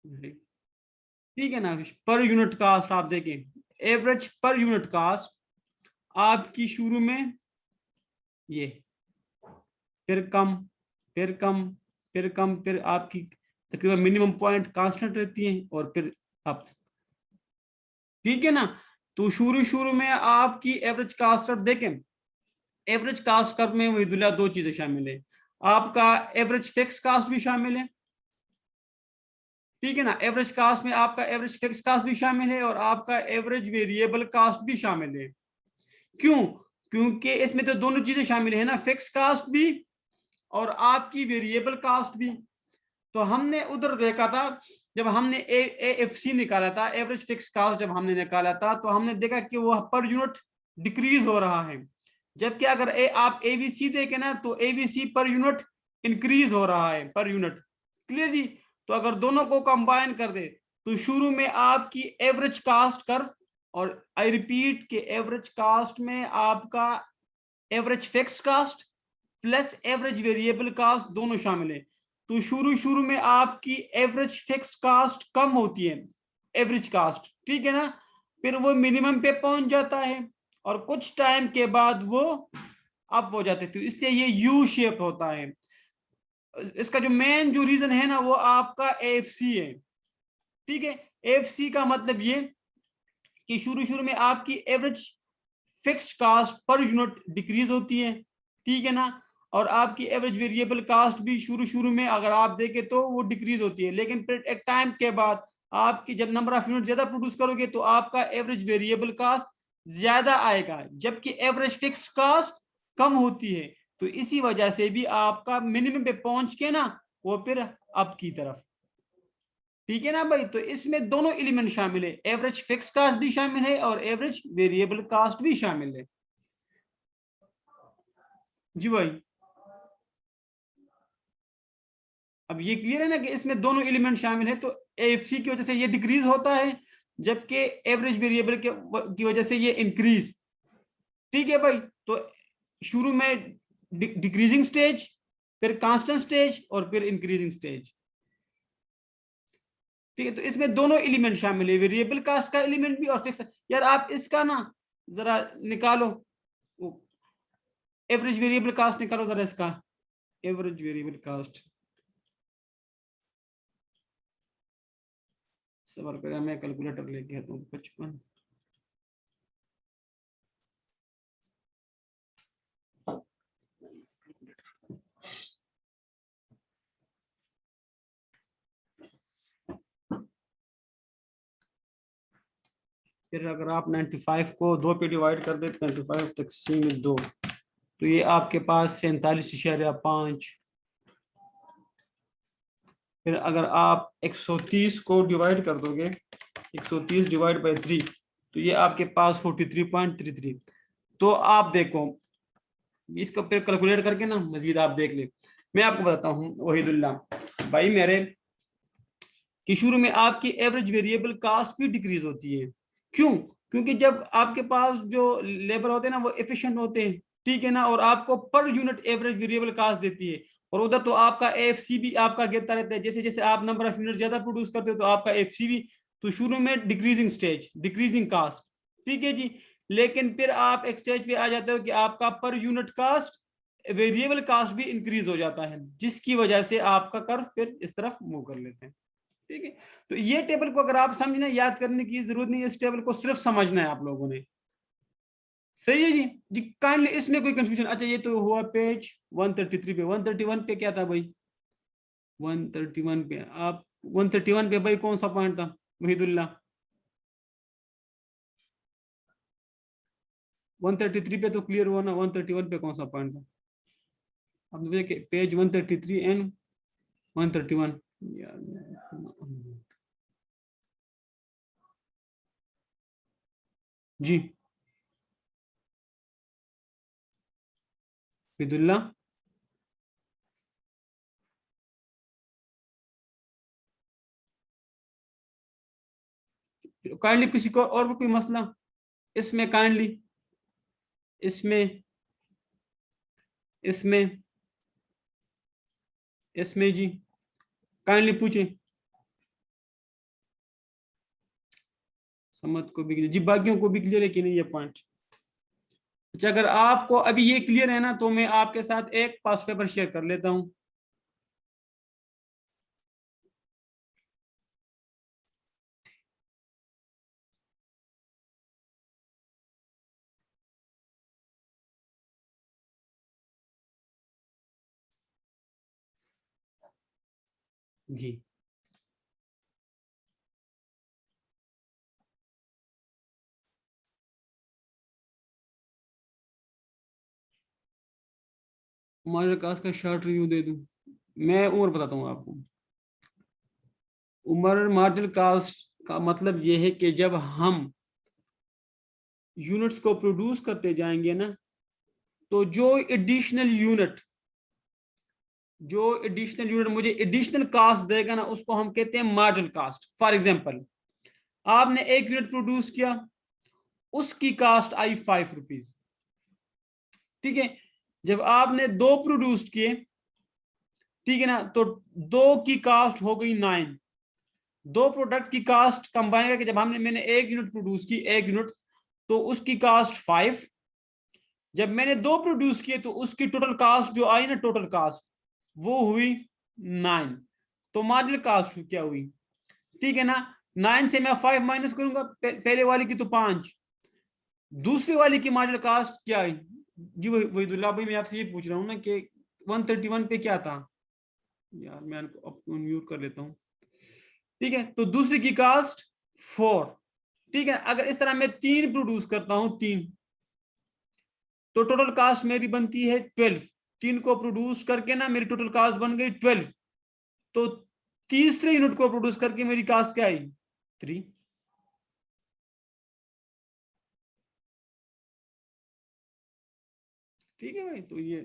ठीक है ना। पर यूनिट कास्ट आप देखें, एवरेज पर यूनिट कास्ट आपकी शुरू में ये, फिर कम, फिर कम, फिर कम, फिर आपकी तकरीबन मिनिमम पॉइंट कांस्टेंट रहती है और फिर अप। ठीक है ना। तो शुरू शुरू में आपकी एवरेज कास्ट कर्व देखें, एवरेज कास्ट कर्व में वही दुनिया दो चीजें शामिल है, आपका एवरेज फिक्स कास्ट भी शामिल है। ठीक है ना, एवरेज कास्ट में आपका एवरेज फिक्स कास्ट भी शामिल है और आपका एवरेज वेरिएबल कास्ट भी शामिल है। क्यों? क्योंकि इसमें तो दोनों चीजें शामिल है ना, फिक्स कास्ट भी और आपकी वेरिएबल कास्ट भी। तो हमने उधर देखा था, जब हमने एएफसी निकाला था, एवरेज फिक्स कास्ट जब हमने निकाला था, तो हमने देखा कि वो पर यूनिट डिक्रीज हो रहा है, जबकि अगर आप एबीसी देखें ना, तो एबीसी पर यूनिट इंक्रीज हो रहा है, पर यूनिट। क्लियर जी। तो अगर दोनों को कंबाइन कर दे, तो शुरू में आपकी एवरेज कास्ट कर्व, और आई रिपीट के एवरेज कास्ट में आपका average fix cost plus average variable cost दोनों शामिल है। तो शुरू शुरू में आपकी एवरेज फिक्स कास्ट कम होती है, एवरेज कास्ट, ठीक है ना। फिर वो मिनिमम पे पहुंच जाता है और कुछ टाइम के बाद वो अप हो जाते, तो इसलिए ये यू शेप होता है। इसका जो मेन जो रीजन है ना, वो आपका एएफसी है। ठीक है, एएफसी का मतलब ये कि शुरू शुरू में आपकी average fixed cost per unit decrease होती है। ठीक है ना। और आपकी एवरेज वेरिएबल कास्ट भी शुरू शुरू में अगर आप देखें तो वो डिक्रीज होती है, लेकिन फिर एक टाइम के बाद आपकी जब नंबर ऑफ यूनिट ज्यादा प्रोड्यूस करोगे तो आपका एवरेज वेरिएबल कास्ट ज्यादा आएगा, जबकि एवरेज फिक्स कास्ट कम होती है। तो इसी वजह से भी आपका मिनिमम पे पहुंच के ना वो फिर अप की तरफ। ठीक है ना भाई। तो इसमें दोनों एलिमेंट शामिल है, एवरेज फिक्स कास्ट भी शामिल है और एवरेज वेरिएबल कास्ट भी शामिल है। जी भाई। अब ये क्लियर है ना कि इसमें दोनों एलिमेंट शामिल है, तो एएफसी की वजह से ये डिक्रीज होता है, जबकि एवरेज वेरिएबल की वजह से ये इंक्रीज। ठीक है भाई। तो शुरू में डिक्रीजिंग स्टेज, फिर कांस्टेंट स्टेज और फिर इंक्रीजिंग स्टेज। ठीक है, तो इसमें दोनों एलिमेंट शामिल है, वेरिएबल कास्ट का एलिमेंट भी और फिक्स। यार आप इसका ना जरा निकालो, एवरेज वेरिएबल कास्ट निकालो जरा इसका, एवरेज वेरिएबल कास्ट। सवाल करें, मैं कैलकुलेटर लेके आता हूँ, 55। फिर अगर आप 95 को 2 पे डिवाइड कर देते, 95 तकसीम 2, तो ये आपके पास 47.5। फिर अगर आप 130 को डिवाइड कर दोगे, 130 डिवाइड बाई 3, तो ये आपके पास 43.33। तो आप देखो, इसको फिर कैलकुलेट करके ना मजीद आप देख ले। मैं आपको बताता हूँ वहीदुल्ला भाई मेरे, कि शुरू में आपकी एवरेज वेरिएबल कास्ट भी डिक्रीज होती है। क्यों? क्योंकि जब आपके पास जो लेबर होते हैं ना वो एफिशिएंट होते हैं, ठीक है ना, और आपको per unit average variable cast देती है, और उधर तो आपका एएफसी भी आपका गिरता रहता है, जैसे जैसे आप नंबर ऑफ यूनिट ज्यादा प्रोड्यूस करते हो तो आपका एफसी भी। तो शुरू में डिक्रीजिंग स्टेज, डिक्रीजिंग कास्ट, ठीक है जी। लेकिन फिर आप एक स्टेज पे आ जाते हो कि आपका per unit cost, variable cost भी इंक्रीज हो जाता है, जिसकी वजह से आपका कर्व फिर इस तरफ मूव कर लेते हैं। ठीक है। तो ये टेबल को अगर आप समझना, याद करने की जरूरत नहीं है, इस टेबल को सिर्फ समझना है आप लोगों ने। सही है जी। जी काइंडली इसमें कोई कंफ्यूजन? अच्छा ये तो हुआ पेज 133 पे। 131 पे क्या था भाई? 131 पे आप, 131 पे भाई कौन सा पॉइंट था वहीदुल्ला? 133 पे तो क्लियर हुआ ना, 131 पे कौन सा पॉइंट था? अब मुझे पेज 133 एंड 131। जी वहीदुल्ला, काइंडली किसी को और भी कोई मसला इसमें? काइंडली इसमें, इसमें, इसमें जी काइंडली पूछे। समझ को भी जी, बाकियों को भी क्लियर है कि नहीं ये पॉइंट? अच्छा, अगर आपको अभी ये क्लियर है ना, तो मैं आपके साथ एक पास पेपर शेयर कर लेता हूं। जी, उमर कास का शॉर्ट रिव्यू दे दूं? मैं उम्र बताता हूँ आपको। उमर मार्जिनल कास्ट का मतलब ये है कि जब हम यूनिट्स को प्रोड्यूस करते जाएंगे ना, तो जो एडिशनल यूनिट मुझे एडिशनल कास्ट देगा ना, उसको हम कहते हैं मार्जिनल कास्ट। फॉर एग्जांपल, आपने एक यूनिट प्रोड्यूस किया, उसकी कास्ट आई 5 रुपीज, ठीक है। जब आपने दो प्रोड्यूस किए, ठीक है ना, तो दो की कास्ट हो गई 9। दो प्रोडक्ट की कास्ट कंबाइन करके जब मैंने एक यूनिट प्रोड्यूस की, एक यूनिट, तो उसकी कास्ट 5। जब मैंने दो प्रोड्यूस किए तो उसकी टोटल कास्ट जो आई ना, टोटल कास्ट वो हुई 9। तो मार्जिनल कास्ट क्या हुई? ठीक है ना, 9 से मैं 5 माइनस करूंगा, पहले वाली की तो 5, दूसरी वाली की मार्जिनल कास्ट क्या आई? जी वहीदुल्ला भाई, मैं आपसे ये पूछ रहा हूँ ना कि 131 पे क्या था। यार मैं अपने म्यूट कर लेता हूँ। ठीक है, तो दूसरी की कास्ट 4। ठीक है, अगर इस तरह मैं 3 प्रोड्यूस करता हूं, 3, तो टोटल कास्ट मेरी बनती है 12। 3 को प्रोड्यूस करके ना मेरी टोटल कास्ट बन गई 12। तो तीसरे यूनिट को प्रोड्यूस करके मेरी कास्ट क्या आई? 3। ठीक है भाई, तो ये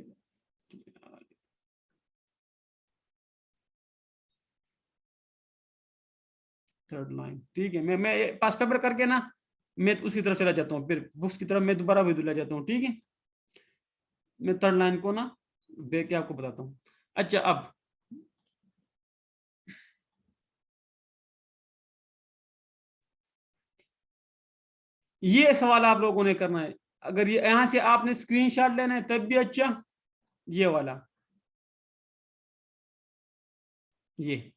थर्ड लाइन, ठीक है। मैं पास पेपर करके ना मैं उसी तरफ चला जाता हूँ, फिर बुक्स की तरफ मैं दोबारा भी दुला जाता हूँ, ठीक है। मैं थर्ड लाइन को ना देख के आपको बताता हूँ। अच्छा, अब ये सवाल आप लोगों ने करना है। अगर ये यहां से आपने स्क्रीनशॉट लेना है तब भी अच्छा, ये वाला, ये,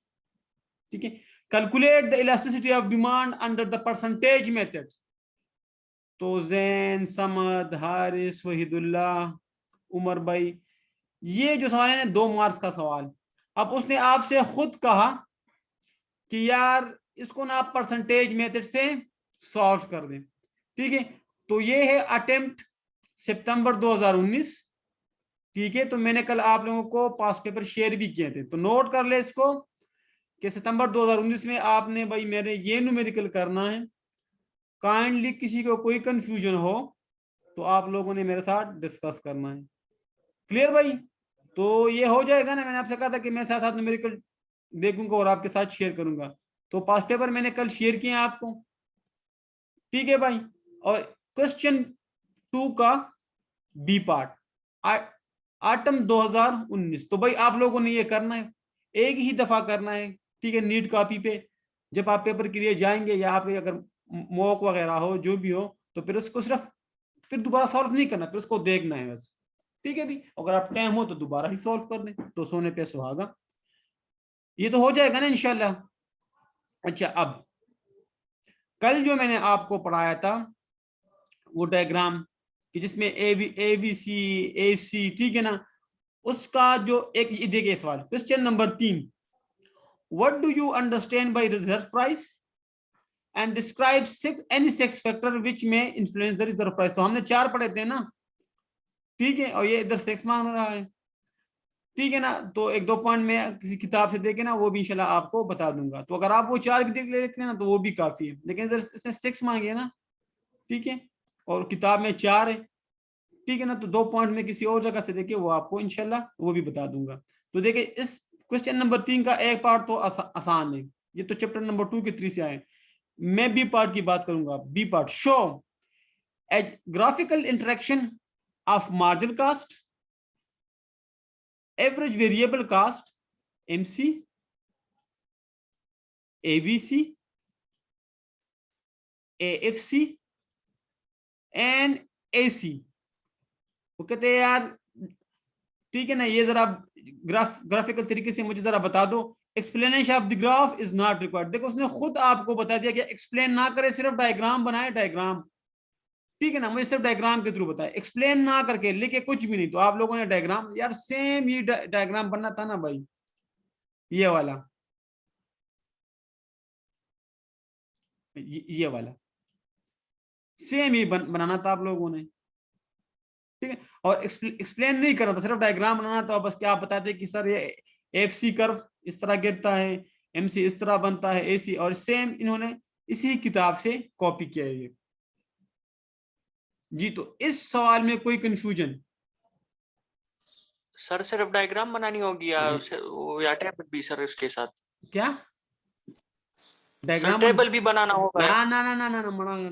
ठीक है। Calculate the elasticity of demand under the percentage method. तो जैन, समद, हारिस, वहीदुल्ला, उमर भाई, ये जो सवाल है ना, 2 मार्क्स का सवाल। अब उसने आपसे खुद कहा कि यार इसको ना आप परसेंटेज मेथड से सॉल्व कर दें, ठीक है। तो ये है अटेम्प्ट सितंबर 2019, ठीक है। तो मैंने कल आप लोगों को पास पेपर शेयर भी किए थे, तो नोट कर ले इसको कि सितंबर 2019 में आपने भाई मेरे ये न्यूमेरिकल करना है। काइंडली किसी को कोई कंफ्यूजन हो तो आप लोगों ने मेरे साथ डिस्कस करना है। क्लियर भाई? तो ये हो जाएगा ना, मैंने आपसे कहा था कि मैं साथ साथ न्यूमेरिकल देखूंगा और आपके साथ शेयर करूंगा। तो पास्ट पेपर मैंने कल शेयर किए आपको, ठीक है भाई। और क्वेश्चन 2 का बी पार्ट, आटम 2019, तो भाई आप लोगों ने ये करना है, एक ही दफा करना है, ठीक है। नीट कॉपी पे जब आप पेपर के लिए जाएंगे या आप अगर मॉक वगैरह हो जो भी हो, तो फिर उसको सिर्फ फिर दोबारा सॉल्व नहीं करना, फिर उसको देखना है बस, ठीक है भी। अगर आप टाइम हो तो दोबारा ही सॉल्व कर दें, तो सोने पे सुहागा। ये तो हो जाएगा ना इंशाल्लाह। अच्छा, अब कल जो मैंने आपको पढ़ाया था वो डायग्राम, कि जिसमें ए बी सी ए सी, ठीक है ना, उसका जो एक ये देखिए सवाल, question number 3, what do you understand by reserve price and describe any 6 factor which में इन्फ्लुएंस द रिजर्व प्राइस। तो हमने 4 पढ़े थे ना, ठीक है, और ये इधर 6 मांग रहा है, ठीक है ना। तो एक दो पॉइंट में किसी किताब से देखे ना, वो भी इंशाल्लाह आपको बता दूंगा। तो अगर आप वो 4 भी देख लेते हैं ना, तो वो भी काफी है, लेकिन इधर इसने 6 मांगे ना, ठीक है, और किताब में 4 है, ठीक है ना। तो 2 पॉइंट में किसी और जगह से देखे, वो आपको इंशाल्लाह वो भी बता दूंगा। तो देखिए, इस क्वेश्चन नंबर 3 का एक पार्ट तो आसान है, ये तो चैप्टर नंबर 2 के 3 से आए। मैं बी पार्ट की बात करूंगा। B part, show a graphical interaction of marginal cost, average variable cost MC, AVC, AFC and AC। वो कहते हैं यार ठीक है ना, ये जरा ग्राफिकल तरीके से मुझे जरा बता दो। Explanation of the graph is not required. देखो उसने खुद आपको बता दिया कि एक्सप्लेन ना करे, सिर्फ डायग्राम बनाए, डायग्राम। ठीक है ना, मुझे सिर्फ डायग्राम के थ्रू बताया, एक्सप्लेन ना करके, लिखे कुछ भी नहीं। तो आप लोगों ने डायग्राम, यार सेम ये डायग्राम बनना था ना भाई, ये वाला, ये वाला सेम ही बनाना था आप लोगों ने। ठीक है, और एक्सप्लेन नहीं करना था, सिर्फ डायग्राम बनाना था। बस क्या आप बताते कि सर ये FC कर्व इस तरह गिरता है, MC इस तरह बनता है, AC, और सेम इन्होंने इसी किताब से कॉपी किया है ये। जी, तो इस सवाल में कोई कंफ्यूजन? सर सिर्फ डायग्राम बनानी होगी या टेबल भी सर इसके साथ? क्या सर डायग्राम टेबल भी बनाना होगा? ना ना ना ना ना, ना मना,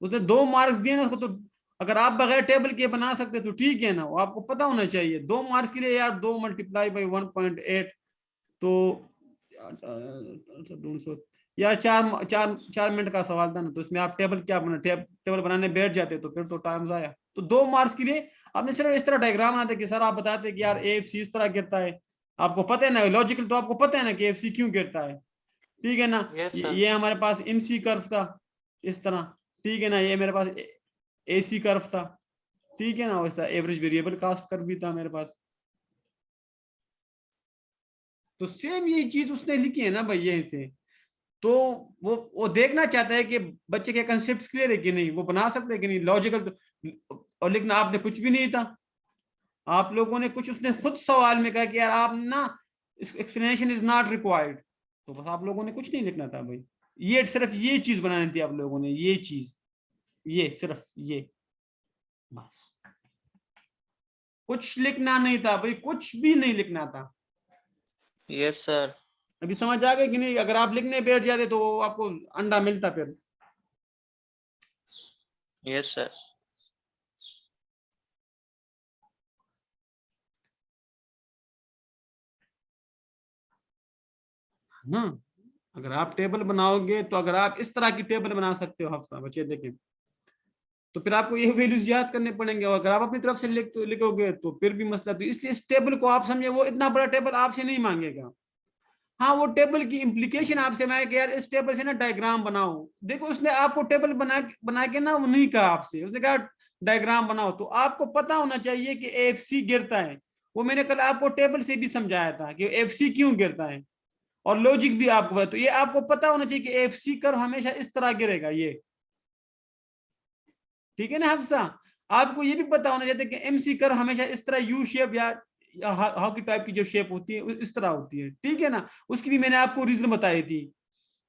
उसने 2 मार्क्स दिए ना उसको। तो अगर आप बगैर टेबल के बना सकते तो ठीक है ना, वो आपको पता होना चाहिए। 2 मार्क्स के लिए यार 2 मल्टीप्लाई बाई 1.8, तो 200, यार 4 मिनट का सवाल था ना, तो इसमें आप टेबल क्या बना, टेबल बनाने बैठ जाते तो फिर तो टाइम आया। तो 2 मार्क्स के लिए आपने सिर्फ इस तरह डायग्राम बनाते कि सर आप बताते कि यार AFC इस तरह गिरता है। आपको पता है ना लॉजिकल, तो आपको पता है ना कि AFC क्यों गिरता है। ठीक है ना, यस सर। ये हमारे पास MC कर्व था इस तरह। ठीक है ना, ये मेरे पास AC कर्व था। ठीक है ना, इस तरह एवरेज वेरिएबल कास्ट कर्व भी था मेरे पास। तो सेम ये चीज उसने लिखी है ना भाई यहीं से। तो वो देखना चाहता है कि बच्चे के कंसेप्ट क्लियर है कि नहीं, वो बना सकते हैं कि नहीं लॉजिकल। तो और लिखना आपने कुछ भी नहीं था, आप लोगों ने कुछ, उसने खुद सवाल में कहा कि यार आप ना एक्सप्लेनेशन इज नॉट रिक्वायर्ड। तो बस आप लोगों ने कुछ नहीं लिखना था भाई, ये सिर्फ ये चीज बनानी थी आप लोगों ने, ये चीज, ये सिर्फ ये, बस कुछ लिखना नहीं था भाई, कुछ भी नहीं लिखना था। Yes sir. अभी समझ आ गया कि नहीं? अगर आप लिखने बैठ जाते तो आपको अंडा मिलता फिर। Yes sir. ना, अगर आप टेबल बनाओगे, तो अगर आप इस तरह की टेबल बना सकते हो हफ्सा, बच्चे देखें, तो फिर आपको ये वैल्यूज याद करने पड़ेंगे। और अगर आप अपनी तरफ से लिखोगे तो फिर भी मसला। तो इसलिए इस टेबल को आप समझे, वो इतना बड़ा टेबल आपसे नहीं मांगेगा। हाँ, वो टेबल की इंप्लीकेशन आपसे मांगे कि यार इस टेबल से ना डायग्राम बनाओ। देखो उसने आपको टेबल बना के ना वो नहीं कहा आपसे, उसने कहा डायग्राम बनाओ। तो आपको पता होना चाहिए कि AFC गिरता है। वो मैंने कल आपको टेबल से भी समझाया था कि AFC क्यों गिरता है, और लॉजिक भी आपको। तो ये आपको पता होना चाहिए कि AFC कर्व हमेशा इस तरह गिरेगा ये। ठीक है ना हफ्सा? आपको ये भी पता होना चाहिए कि MC कर्व हमेशा इस तरह यू शेप या हॉकी टाइप की जो शेप होती है इस तरह होती है। ठीक है ना, उसकी भी मैंने आपको रीजन बताई थी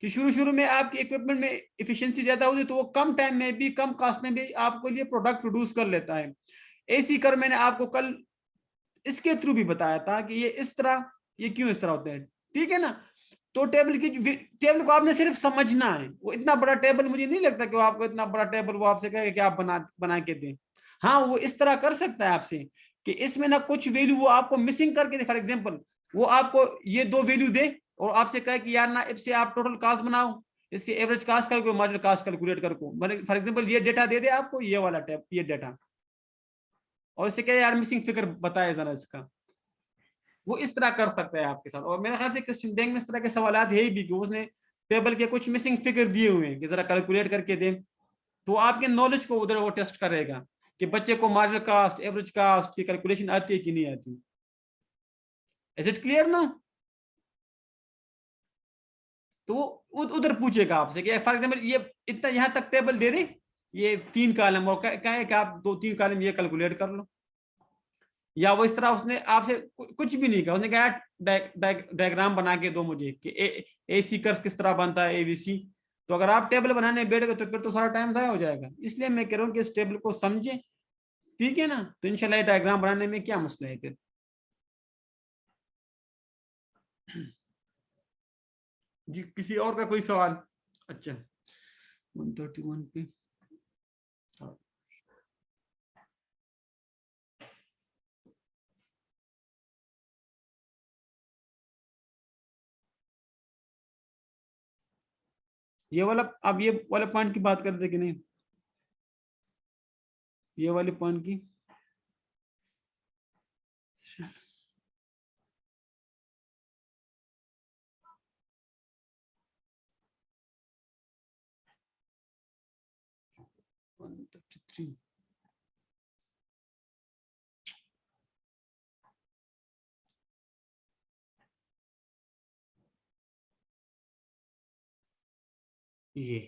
कि शुरू शुरू में आपके इक्विपमेंट में इफिशिएंसी ज्यादा होती है, तो वो कम टाइम में भी, कम कॉस्ट में भी आपको लिए प्रोडक्ट प्रोड्यूस कर लेता है। AC कर्व मैंने आपको कल इसके थ्रू भी बताया था कि ये इस तरह, ये क्यों इस तरह होते हैं। ठीक है ना, तो टेबल को आपने सिर्फ समझना है। वो इतना बड़ा टेबल मुझे नहीं लगता कि वो आपको इतना बड़ा टेबल वो आपसे कहे कि आप बना के दें। हाँ, वो इस तरह कर सकता है आपसे कि इसमें ना कुछ वैल्यू वो आपको मिसिंग करके दे। फॉर एग्जांपल, वो आपको ये 2 वैल्यू दे और आपसे कहे कि यार ना इससे आप टोटल कास्ट बनाओ, इससे एवरेज कास्ट करके मार्जिनल कास्ट कैलकुलेट करको। फॉर एग्जांपल ये डेटा दे दे आपको, ये वाला टैब, ये डेटा, और इससे कहे यार मिसिंग फिगर बताए जरा इसका। वो इस तरह कर सकता है आपके साथ। और मेरे ख्याल से क्वेश्चन बैंक में इस तरह के सवाल है भी कि उसने टेबल के कुछ मिसिंग फिगर दिए हुए हैं कि जरा कैलकुलेट करके दें। तो आपके नॉलेज को उधर वो टेस्ट करेगा कि बच्चे को मार्जिनल कास्ट, एवरेज कास्ट की कैलकुलेशन आती है कि नहीं आती। इज इट क्लियर ना? तो उधर पूछेगा आपसे कि फॉर एग्जाम्पल ये इतना यहां तक टेबल दे दे, ये 3 कॉलम, और कहे कि आप 2-3 कॉलम ये कैलकुलेट कर लो। या वो इस तरह उसने आपसे कुछ भी नहीं कहा, उसने कहा डायग्राम बना के दो मुझे कि AC कर्व किस तरह बनता है, ABC। तो अगर आप टेबल बनाने बैठ गए तो फिर तो सारा टाइम ज़ाया हो जाएगा। इसलिए मैं कह रहा हूँ कि इस टेबल को समझे। ठीक है ना, तो इंशाल्लाह डायग्राम बनाने में क्या मसला है फिर। जी, किसी और का कोई सवाल? अच्छा, 131 पे ये वाला, अब ये वाले पॉइंट की बात करते कि नहीं, ये वाले पॉइंट की। ये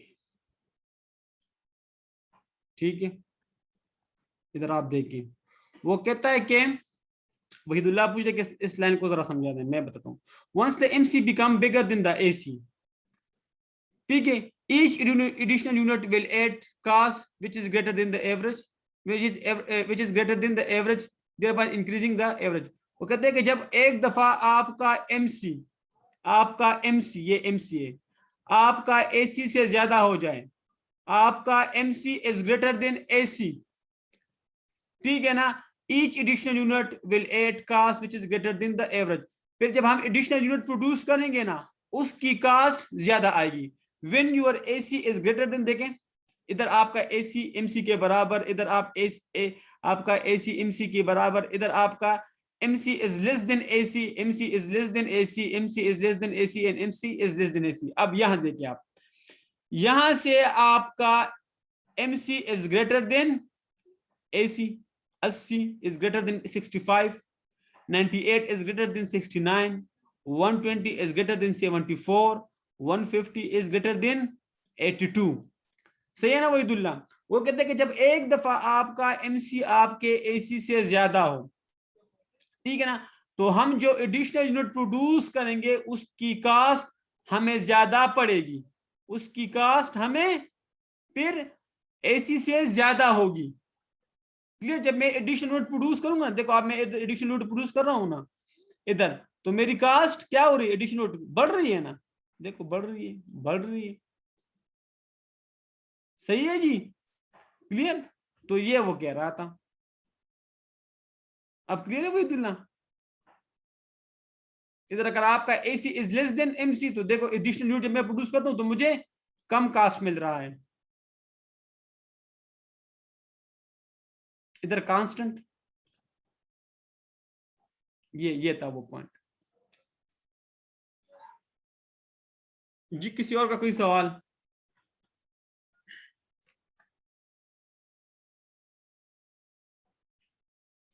ठीक है, इधर आप देखिए, वो कहता है कि वहीदुल्लाह पूछ रहे कि इस लाइन को जरा समझा दें, मैं बताता हूँ। Once the MC become bigger than the AC, ठीक है, each additional unit will add cos which is greater than the average, which is greater than the average, thereby increasing the average। वो कहते हैं कि जब एक दफा आपका MC ये MC है, आपका AC से ज्यादा हो जाए, आपका MC is greater than AC, ठीक है ना, each additional unit will add cost which is greater than the average। फिर जब हम additional unit प्रोड्यूस करेंगे ना, उसकी कास्ट ज्यादा आएगी। when your AC is greater than, देखें इधर आपका AC MC के बराबर, इधर आपका AC MC के बराबर, इधर आपका MC is less than AC, MC is less than AC, MC is less than AC and MC is less than AC। अब यहां देखिए आप, यहां से आपका MC is greater than AC, 80 is greater than 65, 98 is greater than 69, 120 is greater than 74, 150 is greater than 82। सही है ना वहीदुल्ला? वो कहते हैं कि जब एक दफा आपका MC आपके AC से ज्यादा हो, ठीक है ना, तो हम जो एडिशनल यूनिट प्रोड्यूस करेंगे उसकी कास्ट हमें ज्यादा पड़ेगी, उसकी कास्ट हमें फिर AC से ज्यादा होगी। क्लियर? जब मैं एडिशनल यूनिट प्रोड्यूस करूंगा, देखो आप, मैं एडिशनल यूनिट प्रोड्यूस कर रहा हूं ना इधर, तो मेरी कास्ट क्या हो रही है, एडिशनल यूनिट बढ़ रही है ना, देखो बढ़ रही है, बढ़ रही है। सही है जी? क्लियर? तो ये वो कह रहा था। अब क्लियर है वही तुलना? इधर अगर आपका AC is less than MC, तो देखो एडिशनल यूनिट जब मैं प्रोड्यूस करता हूं तो मुझे कम कास्ट मिल रहा है। इधर कांस्टेंट, ये था वो पॉइंट जी। किसी और का कोई सवाल?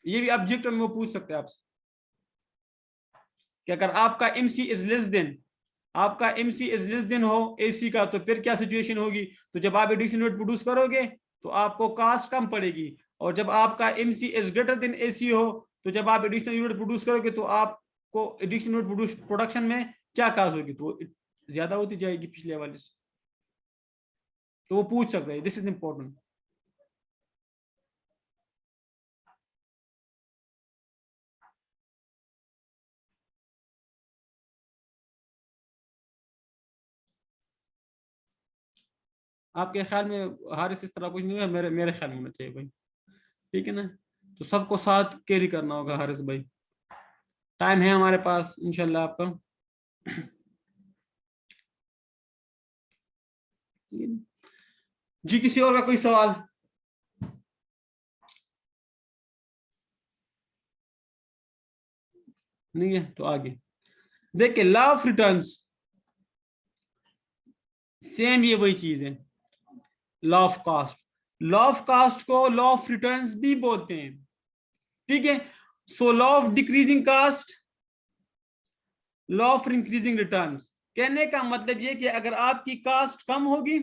ये भी ऑब्जेक्ट में वो पूछ सकते हैं आपसे कि अगर आपका MC इज लेस देन, आपका MC इज लेस देन हो AC का, तो फिर क्या सिचुएशन होगी? तो जब आप एडिशनल यूनिट प्रोड्यूस करोगे तो आपको कास्ट कम पड़ेगी, और जब आपका MC is greater than AC हो, तो जब आप एडिशनल यूनिट प्रोड्यूस करोगे तो आपको एडिशनल यूनिट प्रोडक्शन में क्या कास्ट होगी, तो ज्यादा होती जाएगी पिछले वाले से। तो वो पूछ सकते हैं, दिस इज इंपॉर्टेंट। आपके ख्याल में हारिस इस तरह कुछ नहीं है? मेरे मेरे ख्याल में होना चाहिए भाई, ठीक है ना? तो सबको साथ कैरी करना होगा हारिस भाई। टाइम है हमारे पास इंशाल्लाह आपका। जी किसी और का कोई सवाल? नहीं है तो आगे देखिए, लॉ ऑफ रिटर्न्स, सेम ये वही चीज है। Law of cost, law of cost को लॉ ऑफ रिटर्न्स भी बोलते हैं, ठीक है? So law of decreasing cost, law of increasing returns. कहने का मतलब ये कि अगर आपकी कास्ट कम होगी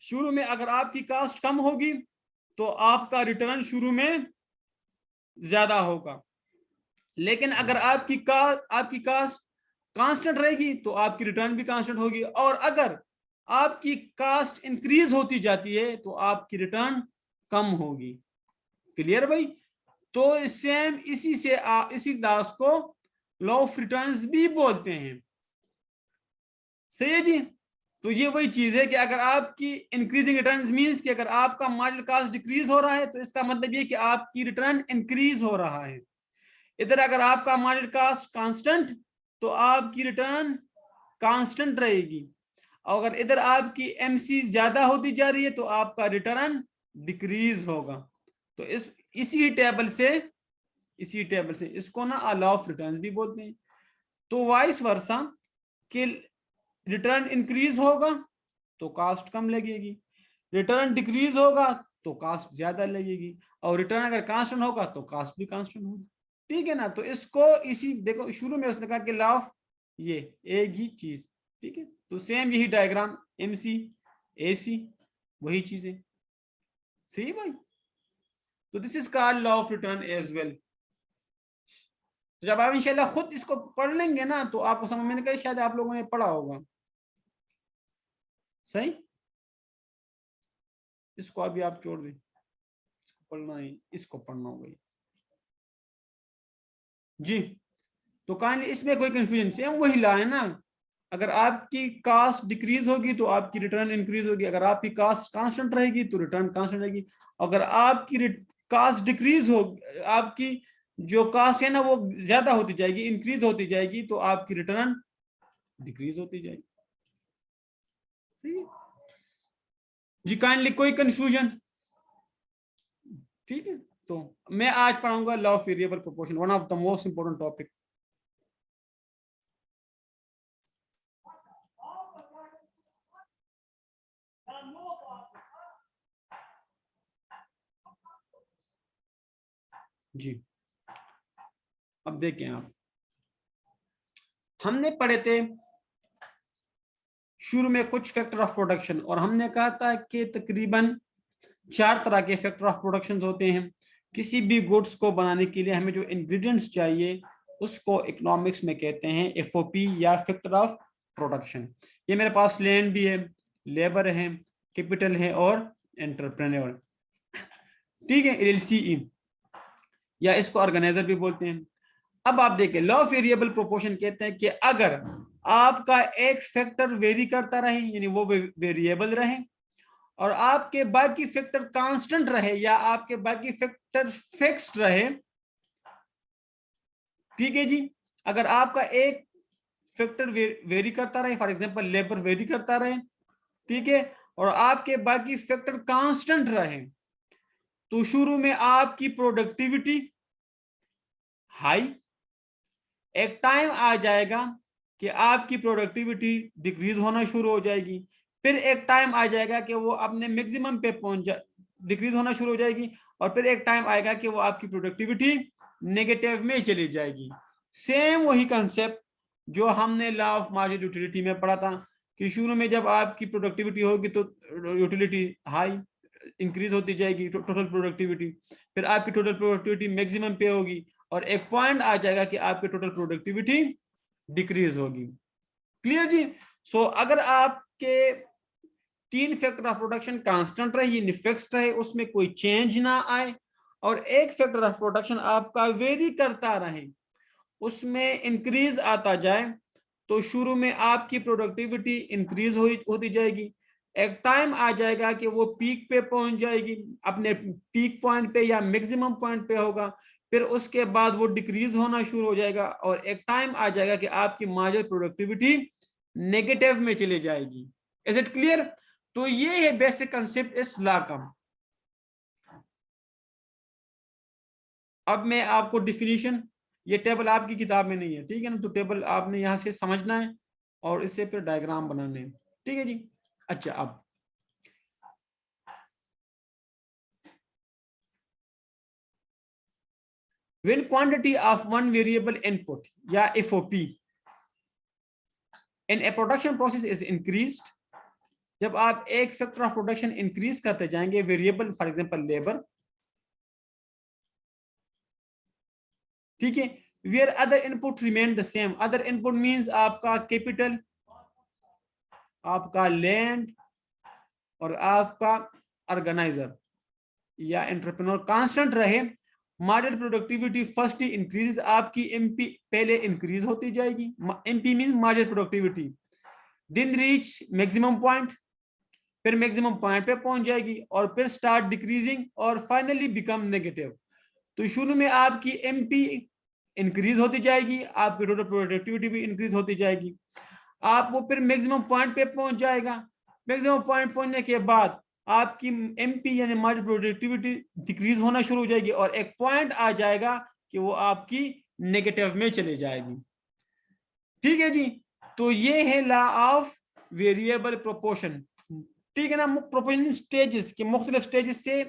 शुरू में, अगर आपकी कास्ट कम होगी तो आपका रिटर्न शुरू में ज्यादा होगा, लेकिन अगर आपकी कास्ट कांस्टेंट रहेगी तो आपकी रिटर्न भी कांस्टेंट होगी, और अगर आपकी कास्ट इंक्रीज होती जाती है तो आपकी रिटर्न कम होगी। क्लियर भाई? तो सेम इसी लॉस को लॉ ऑफ रिटर्न्स भी बोलते हैं। सही है जी? तो ये वही चीज है कि अगर आपकी इंक्रीजिंग रिटर्न्स मींस कि अगर आपका मार्जिनल कॉस्ट डिक्रीज हो रहा है तो इसका मतलब ये कि आपकी रिटर्न इंक्रीज हो रहा है। इधर अगर आपका मार्जिनल कॉस्ट कांस्टेंट तो आपकी रिटर्न कांस्टेंट रहेगी। अगर इधर आपकी एमसी ज्यादा होती जा रही है तो आपका रिटर्न डिक्रीज होगा। तो इसी टेबल से इसको ना लॉ ऑफ रिटर्न भी बोलते हैं। तो वाइस वर्सा कि रिटर्न इंक्रीज होगा तो कॉस्ट कम लगेगी, रिटर्न डिक्रीज होगा तो कॉस्ट ज्यादा लगेगी, और रिटर्न अगर कांस्टेंट होगा तो कॉस्ट भी कांस्टेंट होगा। ठीक है ना। तो इसको इसी देखो शुरू में उसने कहा कि लॉ ऑफ ये एक ही चीज, ठीक है। तो सेम यही डायग्राम एमसी एसी वही चीजें, सही भाई। तो this is called law of return as well. तो जब आप इंशाल्लाह खुद इसको पढ़ लेंगे ना तो आपको समझ में, मैंने कहा शायद आप लोगों ने पढ़ा होगा, सही। इसको अभी आप छोड़ दें, इसको पढ़ना है, इसको पढ़ना होगा जी। तो काइंडली इसमें कोई कंफ्यूजन, सेम वही ला है ना। अगर आपकी कास्ट डिक्रीज होगी तो आपकी रिटर्न इंक्रीज होगी, अगर आपकी कास्ट कांस्टेंट रहेगी तो रिटर्न कांस्टेंट रहेगी। अगर आपकी कास्ट डिक्रीज हो, आपकी जो कास्ट है ना वो ज्यादा होती जाएगी, इंक्रीज होती जाएगी, तो आपकी रिटर्न डिक्रीज होती जाएगी, सही है जी। काइंडली कोई कंफ्यूजन, ठीक है। तो मैं आज पढ़ाऊंगा law of variable proportion, one of the most important topic. जी अब देखें आप, हमने पढ़े थे शुरू में कुछ फैक्टर ऑफ प्रोडक्शन, और हमने कहा था कि तकरीबन 4 तरह के फैक्टर ऑफ प्रोडक्शन होते हैं। किसी भी गुड्स को बनाने के लिए हमें जो इंग्रेडिएंट्स चाहिए उसको इकोनॉमिक्स में कहते हैं एफओपी या फैक्टर ऑफ प्रोडक्शन। ये मेरे पास लैंड भी है, लेबर है, कैपिटल है और एंटरप्रेन्योर, ठीक है, एलसीई, या इसको ऑर्गेनाइजर भी बोलते हैं। अब आप देखिए लॉ ऑफ वेरिएबल प्रोपोर्शन कहते हैं कि अगर आपका एक फैक्टर वेरी करता रहे यानी वो वेरिएबल रहे, और आपके बाकी फैक्टर कांस्टेंट रहे या आपके बाकी फैक्टर फिक्स्ड रहे, ठीक है जी। अगर आपका एक फैक्टर वेरी करता रहे, फॉर एग्जांपल लेबर वेरी करता रहे, ठीक है, और आपके बाकी फैक्टर कांस्टेंट रहे, तो शुरू में आपकी प्रोडक्टिविटी हाई, एक टाइम आ जाएगा कि आपकी प्रोडक्टिविटी डिक्रीज होना शुरू हो जाएगी, फिर एक टाइम आ जाएगा कि वो अपने मैक्सिमम पे पहुंच जा डिक्रीज होना शुरू हो जाएगी, और फिर एक टाइम आएगा कि वो आपकी प्रोडक्टिविटी नेगेटिव में चली जाएगी। सेम वही कंसेप्ट जो हमने लॉ ऑफ मार्जिनल यूटिलिटी में पढ़ा था कि शुरू में जब आपकी प्रोडक्टिविटी होगी तो यूटिलिटी हाई इंक्रीज होती जाएगी, टोटल प्रोडक्टिविटी, फिर आपकी टोटल प्रोडक्टिविटी मैक्सिमम पे होगी, और एक पॉइंट आ जाएगा कि आपकी टोटल प्रोडक्टिविटी डिक्रीज होगी। क्लियर जी। सो अगर आपके 3 फैक्टर ऑफ प्रोडक्शन कांस्टेंट रहे यानी फिक्स्ड रहे, उसमें कोई चेंज ना आए, और एक फैक्टर ऑफ प्रोडक्शन आपका वेरी करता रहे, उसमें इंक्रीज आता जाए, तो शुरू में आपकी प्रोडक्टिविटी इंक्रीज होती जाएगी, एक टाइम आ जाएगा कि वो पीक पे पहुंच जाएगी, अपने पीक पॉइंट पे या मैक्सिमम पॉइंट पे होगा, फिर उसके बाद वो डिक्रीज होना शुरू हो जाएगा, और एक टाइम आ जाएगा कि आपकी मार्जिनल प्रोडक्टिविटी नेगेटिव में चली जाएगी। Is it clear? तो ये है बेसिक कंसेप्ट इस लॉ का। अब मैं आपको डिफिनीशन, ये टेबल आपकी किताब में नहीं है, ठीक है ना, तो टेबल आपने यहां से समझना है और इससे फिर डायग्राम बनाने हैं, ठीक है जी। अच्छा, अब when quantity of one variable input या FOP in a production process is increased, जब आप एक फैक्टर ऑफ प्रोडक्शन इंक्रीज करते जाएंगे, वेरिएबल फॉर एग्जांपल लेबर, ठीक है, where other input remain the same, other input means आपका कैपिटल, आपका लैंड और आपका ऑर्गेनाइजर या एंटरप्रेन्योर कांस्टेंट रहे, मार्जिनल प्रोडक्टिविटी फर्स्ट ही इंक्रीज, आपकी एमपी पहले इंक्रीज होती जाएगी, MP means marginal productivity, then reach maximum point, फिर मैक्सिमम पॉइंट पे पहुंच जाएगी, और फिर स्टार्ट डिक्रीजिंग और फाइनली बिकम नेगेटिव। तो शुरू में आपकी एमपी इंक्रीज होती जाएगी, आपकी टोटल प्रोडक्टिविटी भी इंक्रीज होती जाएगी, आप वो फिर मैक्सिमम पॉइंट पे पहुंच जाएगा। मैक्सिमम पॉइंट पहुंचने के बाद आपकी एमपी यानी मार्जिनल प्रोडक्टिविटी डिक्रीज होना शुरू हो जाएगी और एक पॉइंट आ जाएगा कि वो आपकी नेगेटिव में चले जाएगी। ठीक है जी, तो ये है लॉ ऑफ वेरिएबल प्रोपोर्शन। ठीक है ना, प्रोपोर्शन स्टेजेस के मुख्तलिफ स्टेजेस से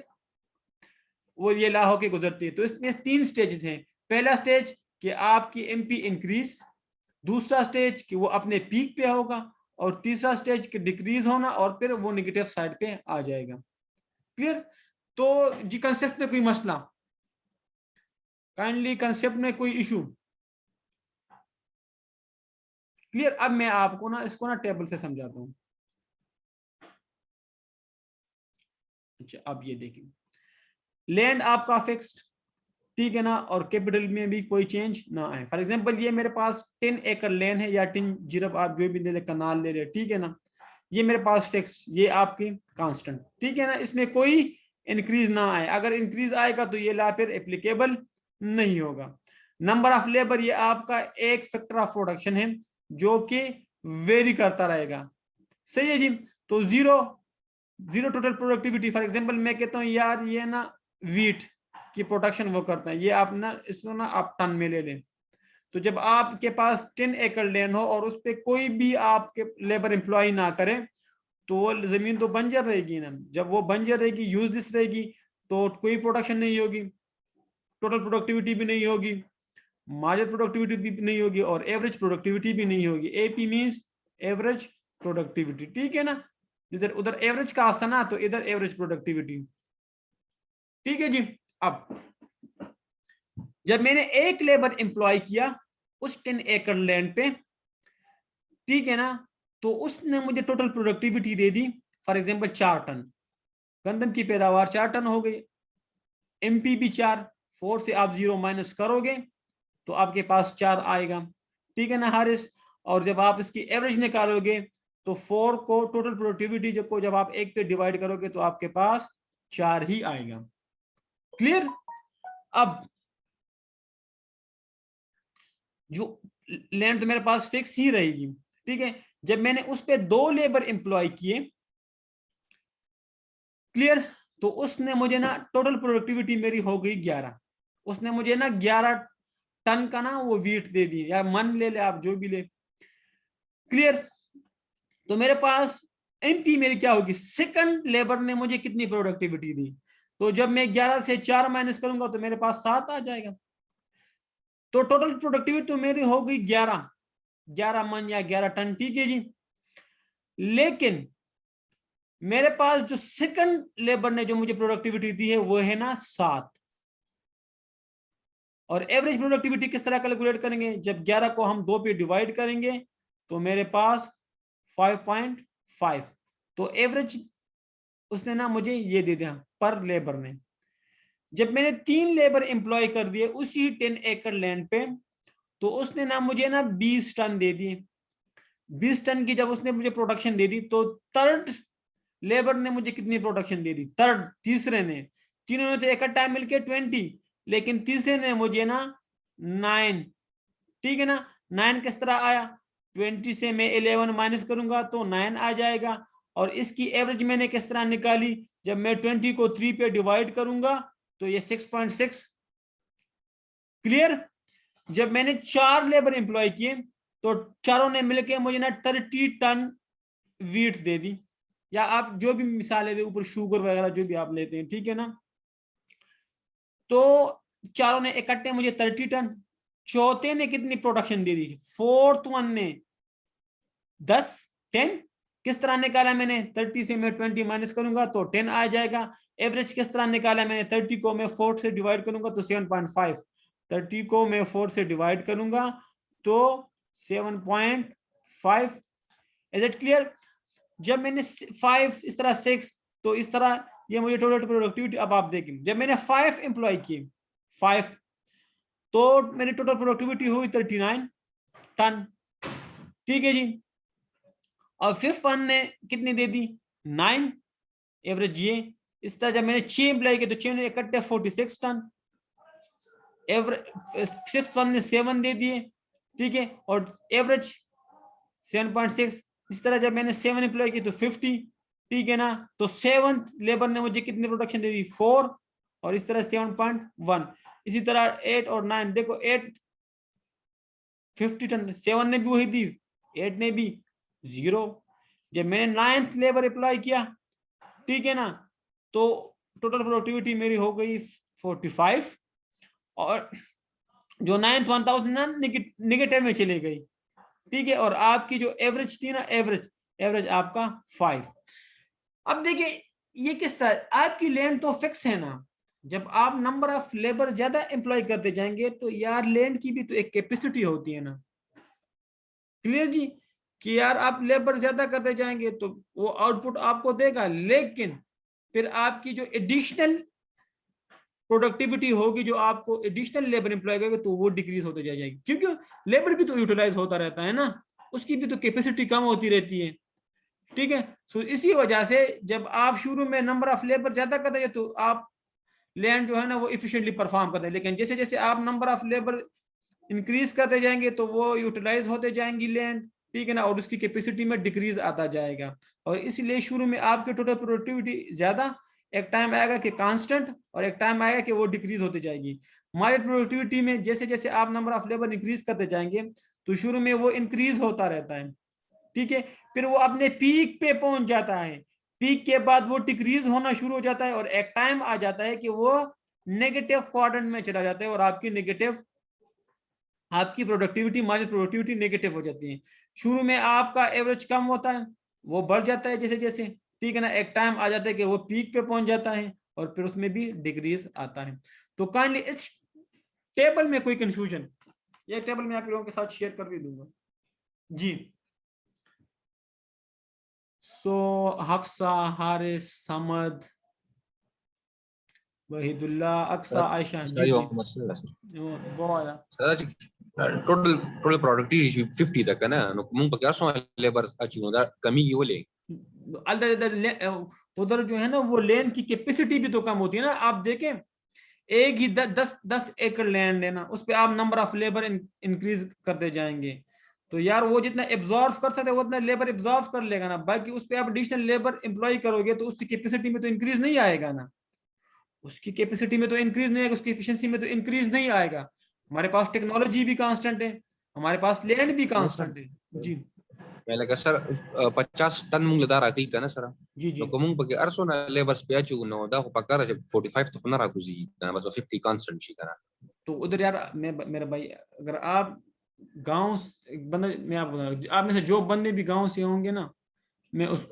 वो ये लॉ होके गुजरती है। तो इसमें 3 स्टेजेस हैं। पहला स्टेज कि आपकी एमपी इंक्रीज, दूसरा स्टेज कि वो अपने पीक पे होगा, और तीसरा स्टेज कि डिक्रीज होना और फिर वो नेगेटिव साइड पे आ जाएगा। क्लियर? तो जी कंसेप्ट में कोई मसला, काइंडली कंसेप्ट में कोई इशू? क्लियर? अब मैं आपको ना इसको ना टेबल से समझाता हूं। अच्छा, अब ये देखिए, लैंड आपका फिक्स्ड, ठीक है ना, और कैपिटल में भी कोई चेंज ना आए। फॉर एग्जांपल ये मेरे पास 10 एकड़ लैंड है या 10 जीरब आप जो भी ले ले, कनाल ले रहे, ठीक है ना, ये मेरे पास फिक्स, ये आपकी कांस्टेंट, ठीक है ना, इसमें कोई इंक्रीज ना आए। अगर इंक्रीज आएगा तो ये लॉ फिर एप्लीकेबल नहीं होगा। नंबर ऑफ लेबर ये आपका एक फैक्टर ऑफ प्रोडक्शन है जो कि वेरी करता रहेगा। सही है जी। तो zero total productivity, for example मैं कहता हूँ यार ये ना वीट की प्रोडक्शन वो करता है, ये आप ना इसको ना आप टन में ले लें। तो जब आपके पास 10 एकड़ लैंड हो और उस पर कोई भी आपके लेबर एम्प्लॉय ना करे तो वो जमीन तो बंजर रहेगी ना। जब वो बंजर रहेगी, यूजलेस रहेगी, तो कोई प्रोडक्शन नहीं होगी, टोटल प्रोडक्टिविटी भी नहीं होगी, मार्जिनल प्रोडक्टिविटी भी नहीं होगी, और एवरेज प्रोडक्टिविटी भी नहीं होगी। एपी मींस एवरेज प्रोडक्टिविटी, ठीक है ना, इधर उधर एवरेज का था ना, तो इधर एवरेज प्रोडक्टिविटी। ठीक है जी। अब जब मैंने एक लेबर एम्प्लॉय किया उस 10 एकड़ लैंड पे, ठीक है ना, तो उसने मुझे टोटल प्रोडक्टिविटी दे दी फॉर एग्जांपल 4 टन, गंदम की पैदावार 4 टन हो गई, एमपी भी 4, 4 से आप 0 माइनस करोगे तो आपके पास 4 आएगा, ठीक है ना हारिस। और जब आप इसकी एवरेज निकालोगे तो 4 को टोटल प्रोडक्टिविटी जब आप 1 पे डिवाइड करोगे तो आपके पास 4 ही आएगा। क्लियर? अब जो लैंड तो मेरे पास फिक्स ही रहेगी, ठीक है। जब मैंने उस पे 2 लेबर एम्प्लॉय किए, क्लियर, तो उसने मुझे ना टोटल प्रोडक्टिविटी मेरी हो गई 11, उसने मुझे ना 11 टन का ना वो वीट दे दी, या मन ले ले आप जो भी ले। क्लियर? तो मेरे पास एमपी मेरी क्या होगी, सेकंड लेबर ने मुझे कितनी प्रोडक्टिविटी दी, तो जब मैं 11 से 4 माइनस करूंगा तो मेरे पास 7 आ जाएगा। तो टोटल प्रोडक्टिविटी तो मेरी हो गई 11 मन या 11 टन, ठीक है जी। लेकिन मेरे पास जो सेकंड लेबर ने जो मुझे प्रोडक्टिविटी दी है वो है ना 7। और एवरेज प्रोडक्टिविटी किस तरह कैलकुलेट करेंगे, जब 11 को हम 2 पे डिवाइड करेंगे तो मेरे पास 5.5, तो एवरेज उसने ना मुझे ये दे दिया पर लेबर ने। जब मैंने 3 लेबर एम्प्लॉय कर दिए उसी 10 एकड़ लैंड पे, तो उसने ना मुझे ना 20 टन दे दिए। 20 टन की जब उसने मुझे प्रोडक्शन दे दी तो थर्ड लेबर ने मुझे कितनी प्रोडक्शन दे दी, थर्ड, तीसरे ने, तीनों ने तो इकट्ठा मिलके 20, लेकिन तीसरे ने मुझे ना 9, ठीक है ना। 9 किस तरह आया, 20 से मैं 11 माइनस करूंगा तो 9 आ जाएगा। और इसकी एवरेज मैंने किस तरह निकाली, जब मैं 20 को 3 पे डिवाइड करूंगा तो ये 6.6। क्लियर? जब मैंने 4 लेबर एम्प्लॉय किए तो चारों ने मिलकर मुझे ना 30 टन वीट दे दी, या आप जो भी मिसाल दे ऊपर शुगर वगैरह जो भी आप लेते हैं, ठीक है ना। तो चारों ने इकट्ठे मुझे 30 टन, चौथे ने कितनी प्रोडक्शन दे दी, फोर्थ वन ने 10 किस तरह निकाला मैंने, 30 से मैं 20 माइनस करूंगा तो 10 आ जाएगा। एवरेज किस तरह निकाला मैंने, 30 को मैं 4 से डिवाइड करूंगा तो 7.5, 30 को मैं 4 से डिवाइड करूंगा तो 7.5। Is it clear? जब मैंने 5 इस तरह 6, तो इस तरह ये मुझे टोटल प्रोडक्टिविटी। अब आप देखें जब मैंने 5 एम्प्लॉय किए, 5, तो मेरी टोटल प्रोडक्टिविटी हुई 39 टन, ठीक है जी। और फिफ्थ वन ने कितनी दे दी, 9 एवरेज ये। इस तरह जब मैंने 6 एम्प्लॉय किए तो 6 ने इकट्ठे 46 टन, एवरेज सिक्स वन ने 7 दे दिए, ठीक है। और एवरेज 7.6। इस तरह जब मैंने 7 एम्प्लॉय की तो 50, ठीक है ना। तो 7th लेबर ने मुझे कितनी प्रोडक्शन दे दी, 4, और इस तरह 7.1। इसी तरह 8 और 9, देखो 8 50 टन, 7 ने भी वही दी, 8 ने भी 0। जब मैंने 9th लेबर अप्लाई किया, ठीक है ना, तो टोटल प्रोडक्टिविटी मेरी हो गई 45, और जो 9th 1000 ना निगेटिव में चली गई, ठीक है। और आपकी जो एवरेज थी ना, एवरेज आपका 5। अब देखिए ये किस तरह, आपकी लैंड तो फिक्स है ना, जब आप नंबर ऑफ लेबर ज्यादा एम्प्लॉय करते जाएंगे तो यार लैंड की भी तो एक कैपेसिटी होती है ना, क्लियर जी, कि यार आप लेबर ज्यादा करते जाएंगे तो वो आउटपुट आपको देगा, लेकिन फिर आपकी जो एडिशनल प्रोडक्टिविटी होगी, जो आपको एडिशनल लेबर एम्प्लॉय करेगा, तो वो डिक्रीज होते जाएगी, क्योंकि लेबर भी तो यूटिलाइज होता रहता है ना, उसकी भी तो कैपेसिटी कम होती रहती है, ठीक है। तो इसी वजह से जब आप शुरू में नंबर ऑफ लेबर ज्यादा करते हैं तो आप लैंड जो है ना वो इफिशिएंटली परफॉर्म करते हैं, लेकिन जैसे जैसे आप नंबर ऑफ लेबर इंक्रीज करते जाएंगे तो वो यूटिलाइज होते जाएंगी लैंड, ठीक है ना, और उसकी कैपेसिटी में डिक्रीज आता जाएगा। और इसलिए शुरू में आपकी टोटल प्रोडक्टिविटी ज्यादा, एक टाइम आएगा कि कांस्टेंट, और एक टाइम आएगा कि वो डिक्रीज होती जाएगी। मार्केट प्रोडक्टिविटी में जैसे जैसे आप नंबर ऑफ लेबर इंक्रीज करते जाएंगे तो शुरू में वो इंक्रीज होता रहता है, ठीक है। फिर वो अपने पीक पे पहुंच जाता है, पीक के बाद वो डिक्रीज होना शुरू हो जाता है, और एक टाइम आ जाता है कि वो नेगेटिव क्वाड्रेंट में चला जाता है, और आपकी प्रोडक्टिविटी, मार्जिन प्रोडक्टिविटी नेगेटिव हो जाती है। शुरू में आपका एवरेज कम होता है, वो बढ़ जाता है जैसे जैसे, ठीक है ना, एक टाइम आ जाता है कि वो पीक पे पहुंच जाता है, और फिर उसमें भी डिक्रीज आता है। तो काइंडली इस टेबल में कोई कंफ्यूजन, ये टेबल मैं आप लोगों के साथ शेयर कर भी दूंगा जी। सो हफ्सा, हारिस, समद, वहीदुल्ला, अक्सा, आयशा, जी जी, बहुत total productivity 50 तक है ना, mung pagkaso labor achieve da kami yole उधर जो है ना वो लैंड की कैपेसिटी भी तो कम होती है ना। आप देखें एक ही 10 एकड़ लैंड है ना, उस पर आप नंबर ऑफ लेबर इंक्रीज करते जाएंगे, तो यार वो जितना एब्जॉर्व कर सकते हैं वो उतना लेबर एब्जॉर्व कर लेगा ना, बाकी उस पर आप एडिशनल लेबर एम्प्लॉय करोगे तो उसकी कैपेसिटी में तो इंक्रीज नहीं आएगा ना, उसकी कैपेसिटी में तो इंक्रीज नहीं आएगा, उसकी एफिशिएंसी में तो इंक्रीज नहीं आएगा। हमारे पास टेक्नोलॉजी भी कांस्टेंट है, हमारे पास लैंड भी कांस्टेंट है जी। Kaya like sir 50 ton mung ladara kay ka na sir जी जी, no kumung pag arso na labor spiachu no da ko pagkara 45 to na kuzi na bas 50 constant shi kana तो उधर यार मैं मेरा भाई, अगर आप गांव बंदा, मैं आप में से जो बंदे भी गांव से होंगे ना, मैं उस